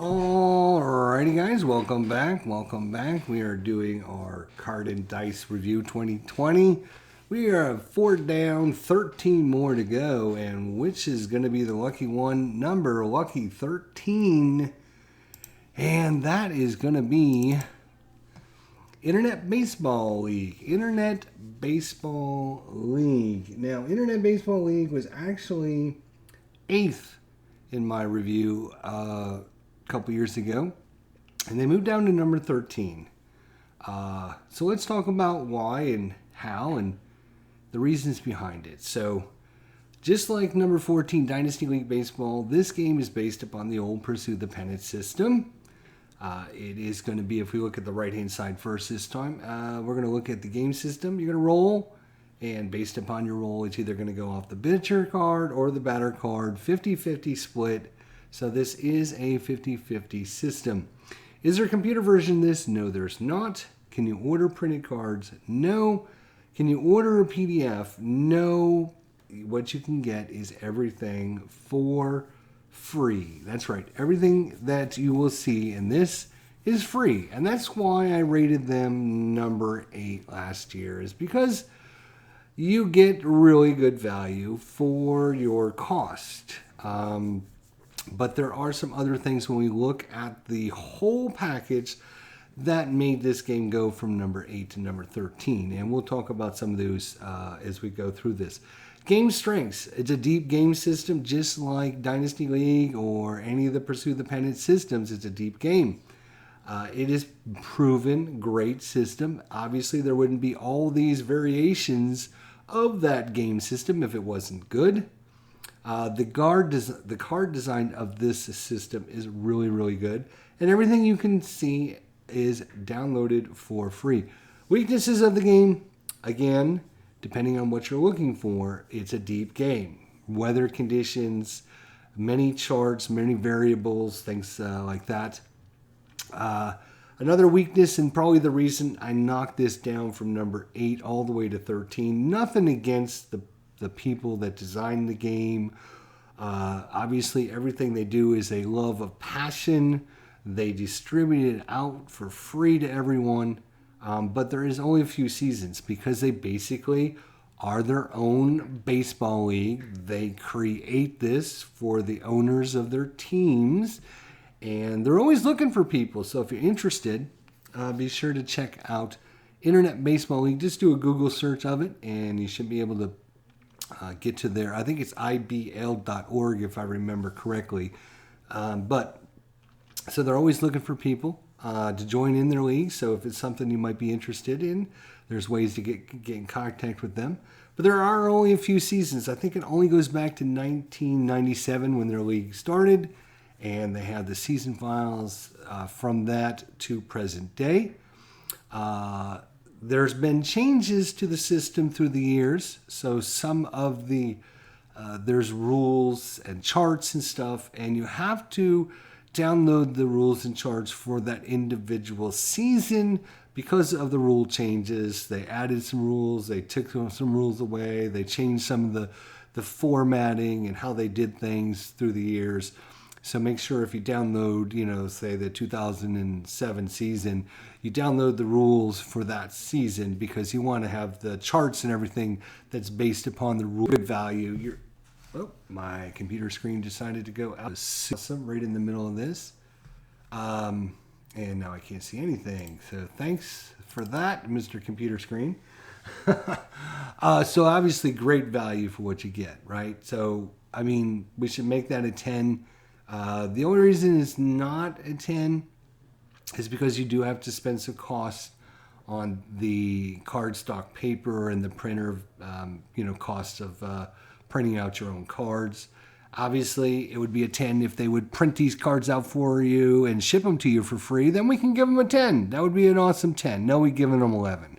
Alrighty guys, welcome back. We are doing our Card and Dice Review 2020. We are 4 down, 13 more to go, and which is going to be the lucky one? Number lucky 13. And that is going to be Internet Baseball League. Internet Baseball League. Now, Internet Baseball League was actually 8th in my review couple years ago, and they moved down to number 13. So let's talk about why and how and the reasons behind it. So just like number 14, Dynasty League Baseball, this game is based upon the old Pursue the Pennant system. It is going to be, if we look at the right-hand side first this time, we're going to look at the game system. You're going to roll, and based upon your roll, it's either going to go off the pitcher card or the batter card, 50-50 split. So this is a 50-50 system. Is there a computer version of this? No, there's not. Can you order printed cards? No. Can you order a PDF? No. What you can get is everything for free. That's right. Everything that you will see in this is free. And that's why I rated them number 8 last year, is because you get really good value for your cost. But there are some other things when we look at the whole package that made this game go from number 8 to number 13. And we'll talk about some of those as we go through this. Game strengths. It's a deep game system, just like Dynasty League or any of the Pursue the Pennant systems. It's a deep game. It is proven great system. Obviously, there wouldn't be all these variations of that game system if it wasn't good. The card design of this system is really, really good. And everything you can see is downloaded for free. Weaknesses of the game, again, depending on what you're looking for, it's a deep game. Weather conditions, many charts, many variables, things like that. Another weakness, and probably the reason I knocked this down from number 8 all the way to 13, nothing against the people that designed the game. Obviously, everything they do is a love of passion. They distribute it out for free to everyone. But there is only a few seasons because they basically are their own baseball league. They create this for the owners of their teams. And they're always looking for people. So if you're interested, be sure to check out Internet Baseball League. Just do a Google search of it, and you should be able to get to there. I think it's ibl.org if I remember correctly. So they're always looking for people to join in their league. So if it's something you might be interested in, there's ways to get in contact with them. But there are only a few seasons. I think it only goes back to 1997 when their league started, and they have the season files from that to present day. There's been changes to the system through the years. So some of the, there's rules and charts and stuff, and you have to download the rules and charts for that individual season because of the rule changes. They added some rules, they took some rules away, they changed some of the formatting and how they did things through the years. So make sure if you download, say the 2007 season, you download the rules for that season because you want to have the charts and everything that's based upon the rule value. My computer screen decided to go out. Awesome, right in the middle of this. And now I can't see anything. So thanks for that, Mr. Computer Screen. So obviously great value for what you get, right? So, we should make that a 10. The only reason it's not a 10 is because you do have to spend some costs on the cardstock paper and the printer, cost of printing out your own cards. Obviously, it would be a 10 if they would print these cards out for you and ship them to you for free. Then we can give them a 10. That would be an awesome 10. No, we're giving them 11.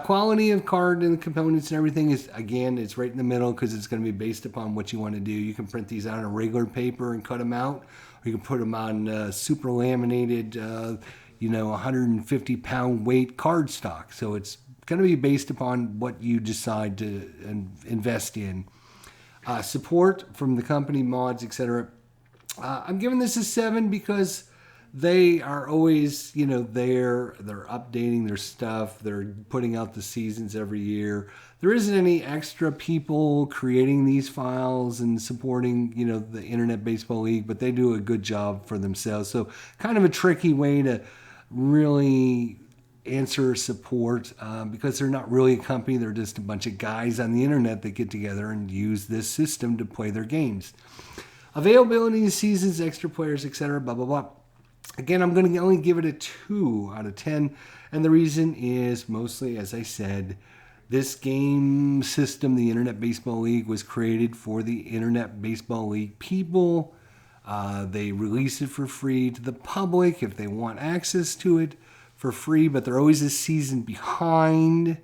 Quality of card and the components and everything is, again, it's right in the middle because it's going to be based upon what you want to do. You can print these out on regular paper and cut them out, or you can put them on super laminated, 150-pound weight cardstock. So it's going to be based upon what you decide to invest in. Support from the company, mods, etc. I'm giving this a 7 because they are always, they're updating their stuff. They're putting out the seasons every year. There isn't any extra people creating these files and supporting, the Internet Baseball League, but they do a good job for themselves. So kind of a tricky way to really answer support because they're not really a company. They're just a bunch of guys on the internet that get together and use this system to play their games. Availability, seasons, extra players, etc. Blah, blah, blah. Again, I'm going to only give it a 2 out of 10. And the reason is mostly, as I said, this game system, the Internet Baseball League, was created for the Internet Baseball League people. They release it for free to the public if they want access to it for free, but they're always a season behind.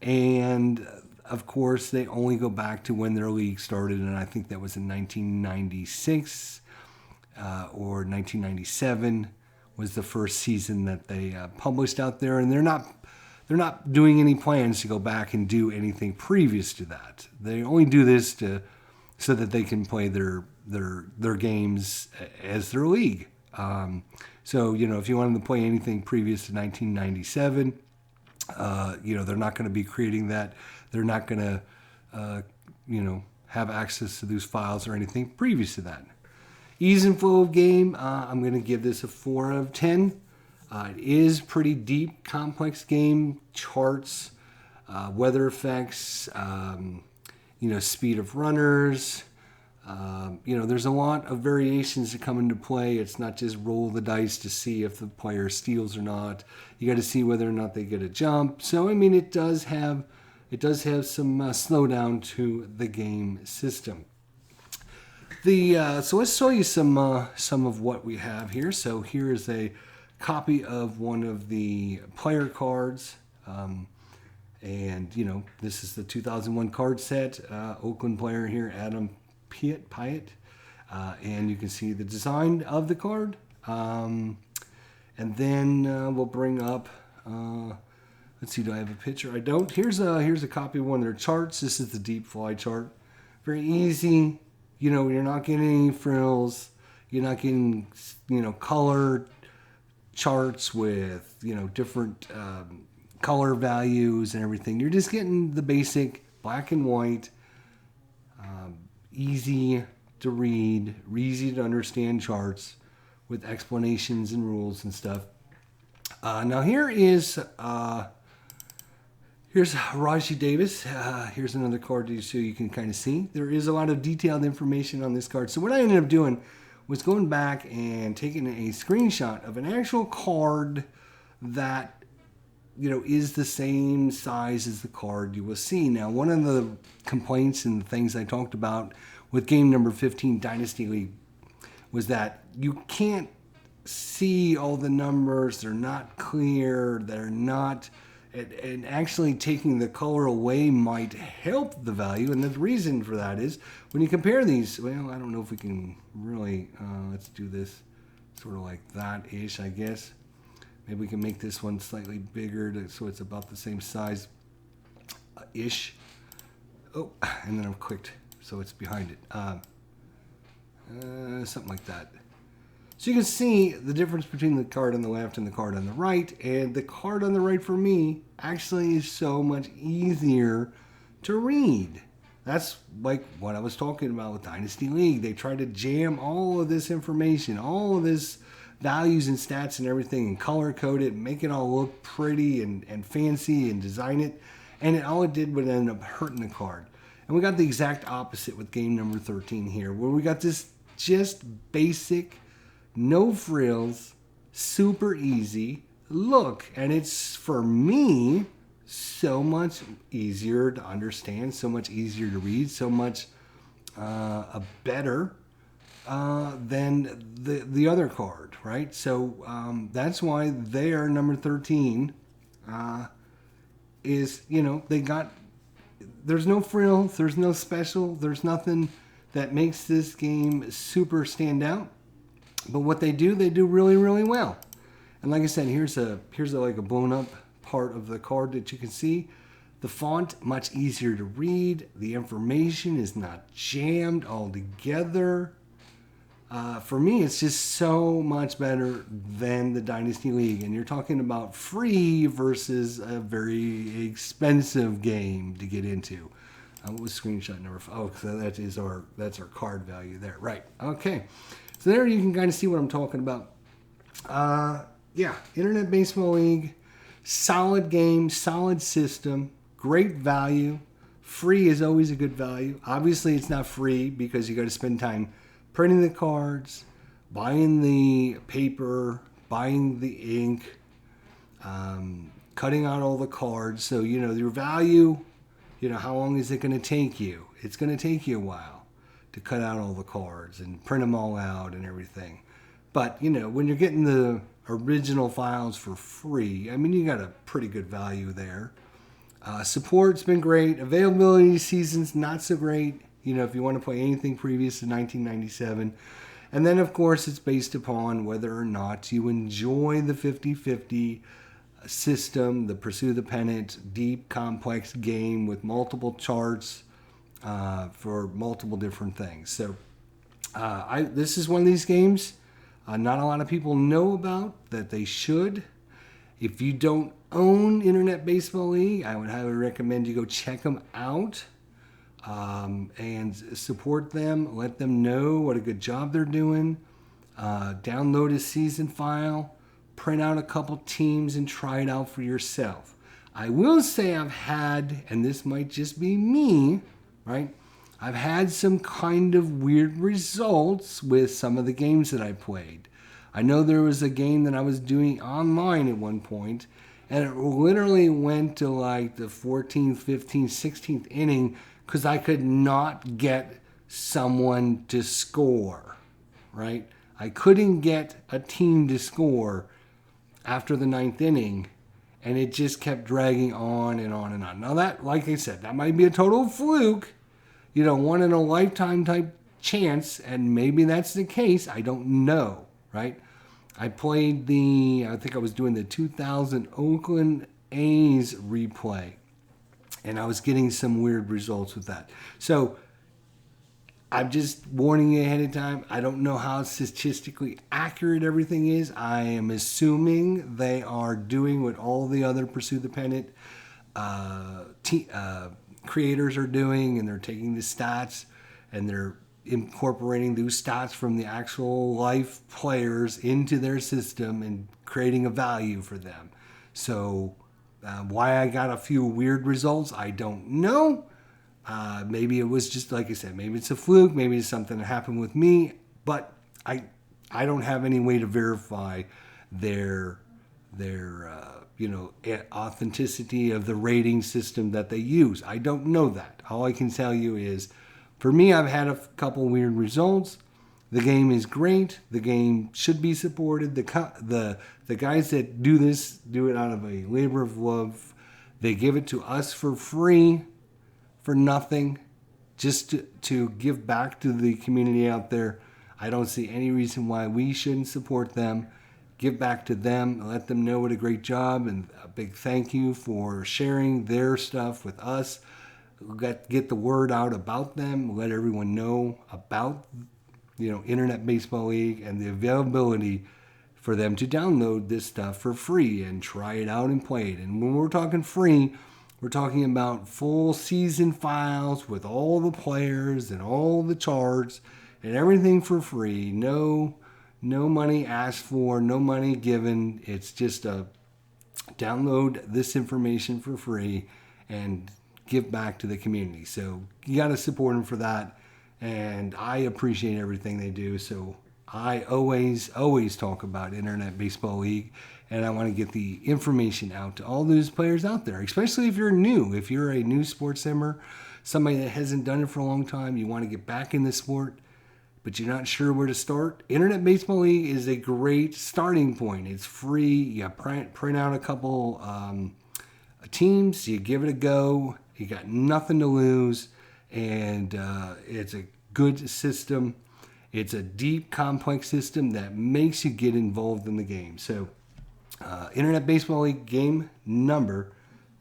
And of course, they only go back to when their league started, and I think that was in 1996 or 1997 was the first season that they published out there. And they're not doing any plans to go back and do anything previous to that. They only do this so that they can play their games as their league. So if you wanted to play anything previous to 1997, they're not going to be creating that. They're not going to, have access to those files or anything previous to that. Ease and flow of game, I'm going to give this a 4 out of 10. It is pretty deep, complex game, charts, weather effects, speed of runners. There's a lot of variations that come into play. It's not just roll the dice to see if the player steals or not. You got to see whether or not they get a jump. So, it does have some slowdown to the game system. So let's show you some of what we have here. So here is a copy of one of the player cards. And this is the 2001 card set. Oakland player here, Adam Pyatt. And you can see the design of the card. And then we'll bring up, let's see, do I have a picture? I don't. Here's a copy of one of their charts. This is the deep fly chart. Very easy. You're not getting any frills. You're not getting, color charts with, different color values and everything. You're just getting the basic black and white, easy to read, easy to understand charts with explanations and rules and stuff. Now here's Rajai Davis. Here's another card so you can kind of see. There is a lot of detailed information on this card. So what I ended up doing was going back and taking a screenshot of an actual card that is the same size as the card you will see. Now, one of the complaints and things I talked about with game number 15 Dynasty League was that you can't see all the numbers. They're not clear. They're not... And actually taking the color away might help the value. And the reason for that is when you compare these, well, I don't know if we can really, let's do this sort of like that-ish, I guess. Maybe we can make this one slightly bigger so it's about the same size-ish. Oh, and then I've clicked so it's behind it. Something like that. So you can see the difference between the card on the left and the card on the right. And the card on the right for me actually is so much easier to read. That's like what I was talking about with Dynasty League. They try to jam all of this information, all of this values and stats and everything, and color code it, make it all look pretty and fancy and design it. And all it did would end up hurting the card. And we got the exact opposite with game number 13 here, where we got this just basic, no frills, super easy look. And it's, for me, so much easier to understand, so much easier to read, so much better than the other card, right? So that's why their number 13 is, there's no frills, there's no special, there's nothing that makes this game super stand out. But what they do really, really well. And like I said, here's like a blown up part of the card that you can see. The font, much easier to read. The information is not jammed all together. For me, it's just so much better than the Dynasty League. And you're talking about free versus a very expensive game to get into. What was screenshot number 5? Oh, so that's our card value there. Right. Okay. So there you can kind of see what I'm talking about. Yeah, Internet Baseball League, solid game, solid system, great value. Free is always a good value. Obviously, it's not free because you got to spend time printing the cards, buying the paper, buying the ink, cutting out all the cards. So, your value, how long is it going to take you? It's going to take you a while to cut out all the cards and print them all out and everything. But, when you're getting the original files for free, I mean, you got a pretty good value there. Support's been great. Availability season's not so great. If you want to play anything previous to 1997. And then, of course, it's based upon whether or not you enjoy the 50-50 system, the Pursue the Pennant, deep, complex game with multiple charts for multiple different things. So this is one of these games not a lot of people know about that they should. If you don't own Internet Baseball League, I would highly recommend you go check them out and support them. Let them know what a good job they're doing. Download a season file, print out a couple teams, and try it out for yourself. I will say I've had, and this might just be me, right? I've had some kind of weird results with some of the games that I played. I know there was a game that I was doing online at one point, and it literally went to like the 14th, 15th, 16th inning because I could not get someone to score, right? I couldn't get a team to score after the 9th inning, and it just kept dragging on and on and on. Now that, like I said, that might be a total fluke, one in a lifetime type chance, and maybe that's the case. I don't know, right? I played I think I was doing the 2000 Oakland A's replay, and I was getting some weird results with that. So I'm just warning you ahead of time. I don't know how statistically accurate everything is. I am assuming they are doing what all the other Pursue the Pennant creators are doing, and they're taking the stats and they're incorporating those stats from the actual life players into their system and creating a value for them. So why I got a few weird results, I don't know. Maybe it was just, like I said, maybe it's a fluke, maybe it's something that happened with me, but I don't have any way to verify their authenticity of the rating system that they use. I don't know that. All I can tell you is, for me, I've had a couple weird results. The game is great. The game should be supported. The guys that do this do it out of a labor of love. They give it to us for free, for nothing, just to give back to the community out there. I don't see any reason why we shouldn't support them. Give back to them, let them know what a great job, and a big thank you for sharing their stuff with us. Get the word out about them, let everyone know about Internet Baseball League and the availability for them to download this stuff for free and try it out and play it. And when we're talking free, we're talking about full season files with all the players and all the charts and everything for free. No money asked for, no money given. It's just a download this information for free and give back to the community. So you got to support them for that. And I appreciate everything they do. So I always talk about Internet Baseball League, and I want to get the information out to all those players out there, especially if you're new. If you're a new sports simmer, somebody that hasn't done it for a long time, you want to get back in the sport, but you're not sure where to start. Internet Baseball League is a great starting point. It's free. You print out a couple teams. You give it a go. You got nothing to lose, and it's a good system. It's a deep, complex system that makes you get involved in the game. So, Internet Baseball League game number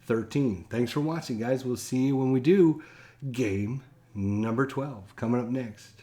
13. Thanks for watching, guys. We'll see you when we do game number 12 coming up next.